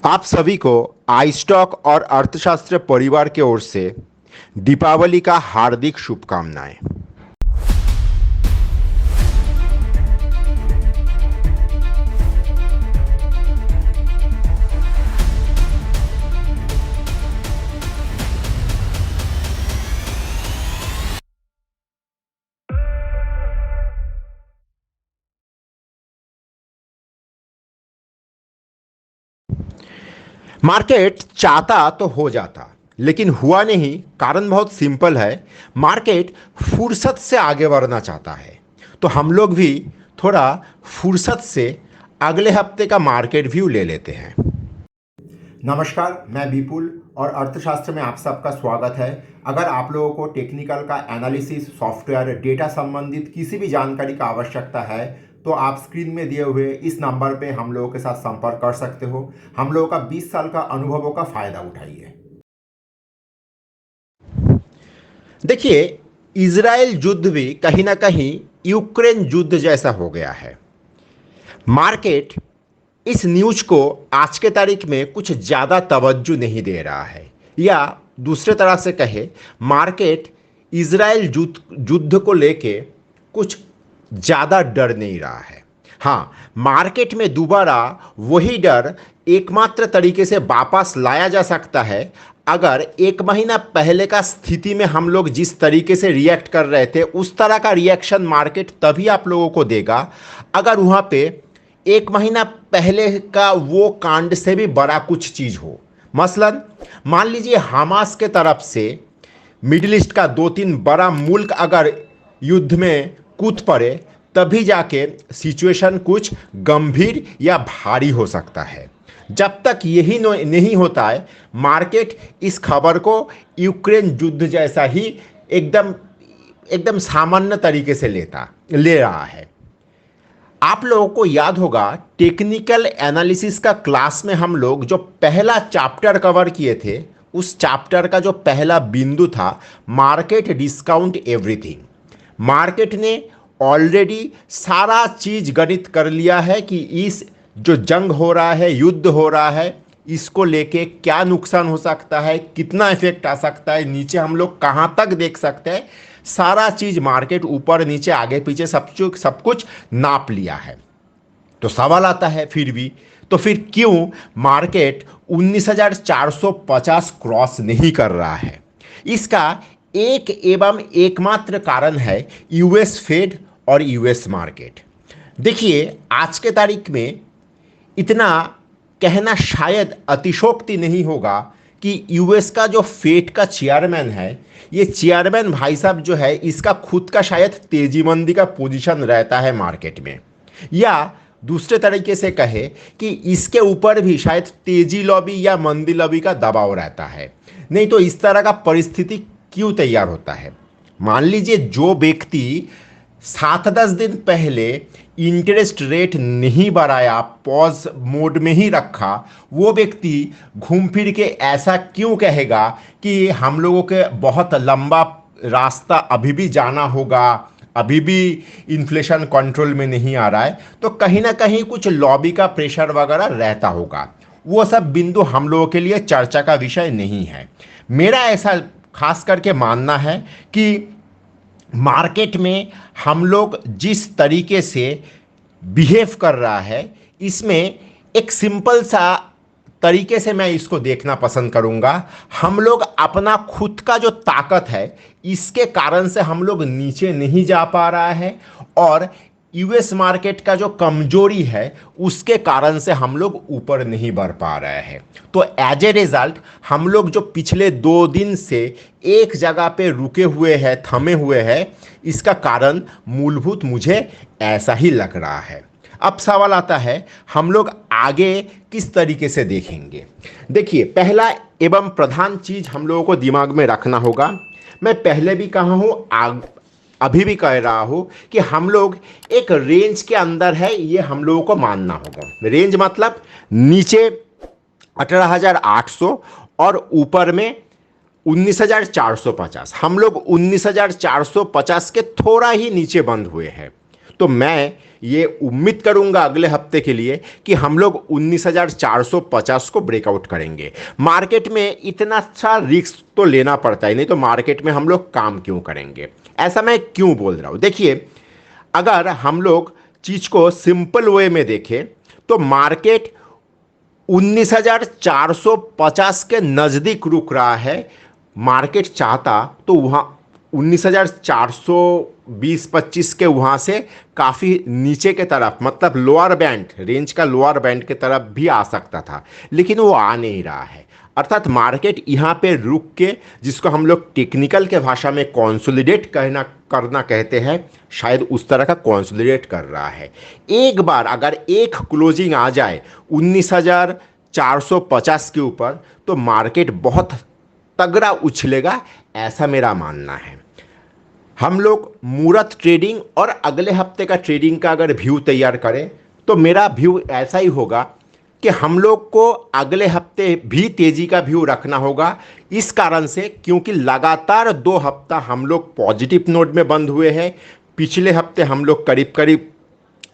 आप सभी को आई स्टॉक और अर्थशास्त्र परिवार की ओर से दीपावली का हार्दिक शुभकामनाएं। मार्केट चाहता तो हो जाता, लेकिन हुआ नहीं। कारण बहुत सिंपल है। मार्केट फुर्सत से आगे बढ़ना चाहता है, तो हम लोग भी थोड़ा फुर्सत से अगले हफ्ते का मार्केट व्यू ले लेते हैं। नमस्कार, मैं विपुल और अर्थशास्त्र में आप सबका स्वागत है। अगर आप लोगों को टेक्निकल का एनालिसिस, सॉफ्टवेयर, डेटा संबंधित किसी भी जानकारी का आवश्यकता है तो आप स्क्रीन में दिए हुए इस नंबर पे हम लोगों के साथ संपर्क कर सकते हो। हम लोगों का 20 साल का अनुभवों का फायदा उठाइए। देखिए, इजराइल युद्ध भी कहीं ना कहीं यूक्रेन युद्ध जैसा हो गया है। मार्केट इस न्यूज को आज के तारीख में कुछ ज़्यादा तवज्जो नहीं दे रहा है, या दूसरे तरह से कहे, मार्केट इजराइल युद्ध को लेके कुछ ज़्यादा डर नहीं रहा है। हाँ, मार्केट में दोबारा वही डर एकमात्र तरीके से वापस लाया जा सकता है अगर एक महीना पहले का स्थिति में हम लोग जिस तरीके से रिएक्ट कर रहे थे उस तरह का रिएक्शन मार्केट तभी आप लोगों को देगा अगर वहाँ पे एक महीना पहले का वो कांड से भी बड़ा कुछ चीज़ हो। मसलन मान लीजिए हमास के तरफ से मिडिल ईस्ट का 2-3 बड़ा मुल्क अगर युद्ध में कूद पड़े, तभी जाके सिचुएशन कुछ गंभीर या भारी हो सकता है। जब तक यही नहीं होता है, मार्केट इस खबर को यूक्रेन युद्ध जैसा ही एकदम एकदम सामान्य तरीके से ले रहा है। आप लोगों को याद होगा, टेक्निकल एनालिसिस का क्लास में हम लोग जो पहला चैप्टर कवर किए थे, उस चैप्टर का जो पहला बिंदु था मार्केट डिस्काउंट एवरीथिंग। मार्केट ने ऑलरेडी सारा चीज गणित कर लिया है कि इस जो जंग हो रहा है, युद्ध हो रहा है, इसको लेके क्या नुकसान हो सकता है, कितना इफेक्ट आ सकता है, नीचे हम लोग कहाँ तक देख सकते हैं। सारा चीज मार्केट ऊपर नीचे आगे पीछे सब कुछ नाप लिया है। तो सवाल आता है फिर क्यों मार्केट 19,450 क्रॉस नहीं कर रहा है? इसका एक एवं एकमात्र कारण है यूएस फेड और यूएस मार्केट। देखिए, आज के तारीख में इतना कहना शायद अतिशोक्ति नहीं होगा कि यूएस का जो फेड का चेयरमैन है, ये चेयरमैन भाई साहब जो है, इसका खुद का शायद तेजी मंदी का पोजीशन रहता है मार्केट में, या दूसरे तरीके से कहे कि इसके ऊपर भी शायद तेजी लॉबी या मंदी लॉबी का दबाव रहता है। नहीं तो इस तरह का परिस्थिति क्यों तैयार होता है? मान लीजिए जो व्यक्ति 7-10 दिन पहले इंटरेस्ट रेट नहीं बढ़ाया, पॉज मोड में ही रखा, वो व्यक्ति घूम फिर के ऐसा क्यों कहेगा कि हम लोगों के बहुत लंबा रास्ता अभी भी जाना होगा, अभी भी इन्फ्लेशन कंट्रोल में नहीं आ रहा है? तो कहीं ना कहीं कुछ लॉबी का प्रेशर वगैरह रहता होगा। वो सब बिंदु हम लोगों के लिए चर्चा का विषय नहीं है। मेरा ऐसा खास करके मानना है कि मार्केट में हम लोग जिस तरीके से बिहेव कर रहा है, इसमें एक सिंपल सा तरीके से मैं इसको देखना पसंद करूंगा। हम लोग अपना खुद का जो ताकत है, इसके कारण से हम लोग नीचे नहीं जा पा रहा है, और यूएस मार्केट का जो कमजोरी है उसके कारण से हम लोग ऊपर नहीं बढ़ पा रहे हैं। तो एज ए रिजल्ट हम लोग जो पिछले 2 दिन से एक जगह पे रुके हुए हैं, थमे हुए हैं, इसका कारण मूलभूत मुझे ऐसा ही लग रहा है। अब सवाल आता है, हम लोग आगे किस तरीके से देखेंगे? देखिए, पहला एवं प्रधान चीज हम लोगों को दिमाग में रखना होगा, मैं पहले भी कहा हूँ, अभी भी कह रहा हूं कि हम लोग एक रेंज के अंदर है, ये हम लोगों को मानना होगा। रेंज मतलब नीचे 18,800 और ऊपर में 19,450। हम लोग 19,450 के थोड़ा ही नीचे बंद हुए हैं। तो मैं ये उम्मीद करूंगा अगले हफ्ते के लिए कि हम लोग 19,450 को ब्रेकआउट करेंगे। मार्केट में इतना अच्छा रिस्क तो लेना पड़ता है, नहीं तो मार्केट में हम लोग काम क्यों करेंगे। ऐसा मैं क्यों बोल रहा हूँ, देखिए अगर हम लोग चीज को सिंपल वे में देखें तो मार्केट 19,450 के नजदीक रुक रहा है। मार्केट चाहता तो वहां 19,420-25 के वहां से काफी नीचे के तरफ, मतलब लोअर बैंड, रेंज का लोअर बैंड के तरफ भी आ सकता था, लेकिन वो आ नहीं रहा है। अर्थात मार्केट यहाँ पे रुक के, जिसको हम लोग टेक्निकल के भाषा में कंसोलिडेट करना कहते हैं, शायद उस तरह का कंसोलिडेट कर रहा है। एक बार अगर एक क्लोजिंग आ जाए 19,450 के ऊपर तो मार्केट बहुत तगड़ा उछलेगा, ऐसा मेरा मानना है। हम लोग मुहूर्त ट्रेडिंग और अगले हफ्ते का ट्रेडिंग का अगर व्यू तैयार करें तो मेरा व्यू ऐसा ही होगा कि हम लोग को अगले हफ्ते भी तेजी का व्यू रखना होगा। इस कारण से क्योंकि लगातार 2 हफ्ता हम लोग पॉजिटिव नोट में बंद हुए हैं। पिछले हफ्ते हम लोग करीब करीब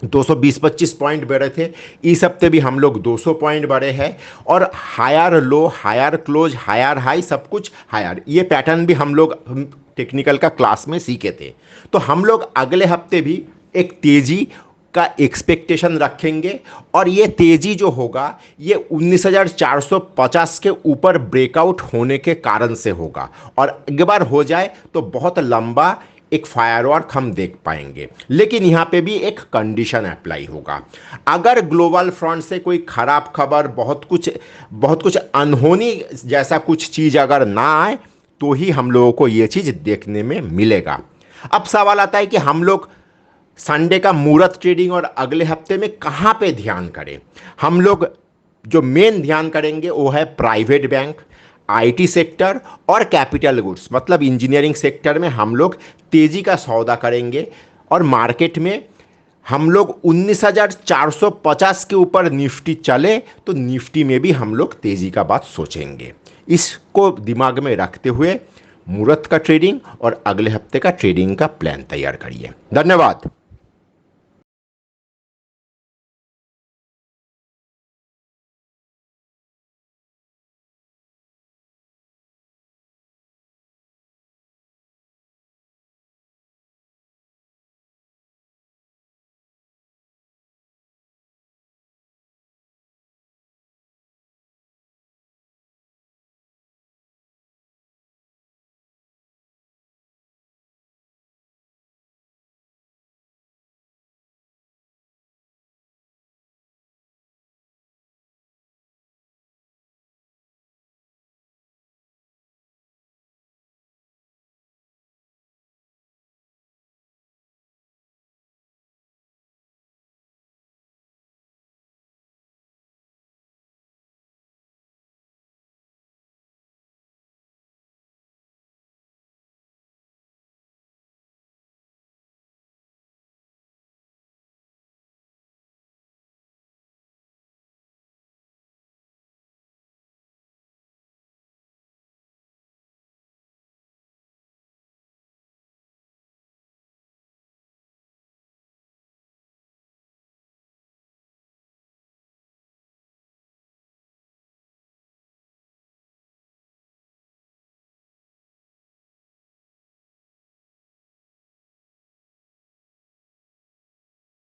220-25 पॉइंट बढ़े थे, इस हफ्ते भी हम लोग 200 पॉइंट बढ़े हैं, और higher low, higher close, higher high, सब कुछ हायर, ये पैटर्न भी हम लोग टेक्निकल का क्लास में सीखे थे। तो हम लोग अगले हफ्ते भी एक तेजी का एक्सपेक्टेशन रखेंगे, और ये तेजी जो होगा ये 19,450 के ऊपर ब्रेकआउट होने के कारण से होगा, और एक बार हो जाए तो बहुत लंबा एक फायरवर्क हम देख पाएंगे। लेकिन यहाँ पे भी एक कंडीशन अप्लाई होगा। अगर ग्लोबल फ्रंट से कोई खराब खबर, बहुत कुछ अनहोनी जैसा कुछ चीज़ अगर ना आए तो ही हम लोगों को ये चीज़ देखने में मिलेगा। अब सवाल आता है कि हम लोग संडे का मुहूर्त ट्रेडिंग और अगले हफ्ते में कहाँ पे ध्यान करें। हम लोग जो मेन ध्यान करेंगे वो है प्राइवेट बैंक, आईटी सेक्टर और कैपिटल गुड्स, मतलब इंजीनियरिंग सेक्टर में हम लोग तेजी का सौदा करेंगे। और मार्केट में हम लोग 19,450 के ऊपर निफ्टी चले तो निफ्टी में भी हम लोग तेजी का बात सोचेंगे। इसको दिमाग में रखते हुए मुहूर्त का ट्रेडिंग और अगले हफ्ते का ट्रेडिंग का प्लान तैयार करिए। धन्यवाद।